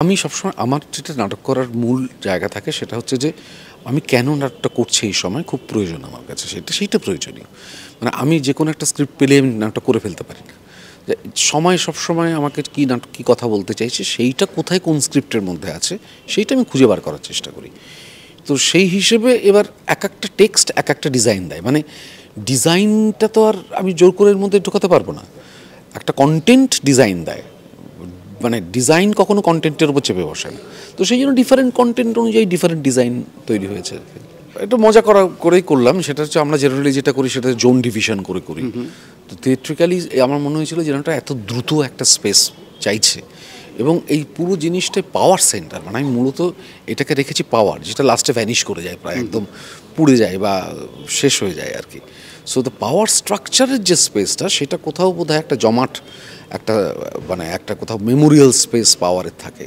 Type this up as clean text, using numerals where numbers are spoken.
আমি সবসময় আমার যেটা নাটক করার মূল জায়গা থাকে সেটা হচ্ছে যে আমি কেন নাটকটা করছি এই সময় খুব প্রয়োজন আমার কাছে, সেইটা প্রয়োজনীয়। মানে আমি যে কোনো একটা স্ক্রিপ্ট পেলে আমি নাটকটা করে ফেলতে পারি না। যে সময় সবসময় আমাকে কী নাটক কী কথা বলতে চাইছে সেইটা কোথায় কোন স্ক্রিপ্টের মধ্যে আছে সেইটা আমি খুঁজে বার করার চেষ্টা করি। তো সেই হিসেবে এবার এক একটা টেক্সট এক একটা ডিজাইন দেয়। মানে ডিজাইনটা তো আর আমি জোর করে এর মধ্যে ঢোকাতে পারবো না। একটা কন্টেন্ট ডিজাইন দেয়, মানে ডিজাইন কখনো কন্টেন্টের উপর চেপে বসে না। তো সেই জন্য ডিফারেন্ট কন্টেন্ট অনুযায়ী ডিফারেন্ট ডিজাইন তৈরি হয়েছে। এটা মজা করেই করলাম। সেটা হচ্ছে আমরা জেনারেলি যেটা করি সেটা জোন ডিভিশন করে করি। তো থিয়েট্রিক্যালি আমার মনে হয়েছিল যে এটা এত দ্রুত একটা স্পেস চাইছে এবং এই পুরো জিনিসটা পাওয়ার সেন্টার, মানে আমি মূলত এটাকে রেখেছি পাওয়ার, যেটা লাস্টে ভ্যানিশ করে যায়, প্রায় একদম পুড়ে যায় বা শেষ হয়ে যায় আর কি। সো দ্য পাওয়ার স্ট্রাকচারের যে স্পেসটা সেটা কোথাও বোধহয় একটা জমাট একটা, মানে একটা কোথাও মেমোরিয়াল স্পেস পাওয়ারের থাকে।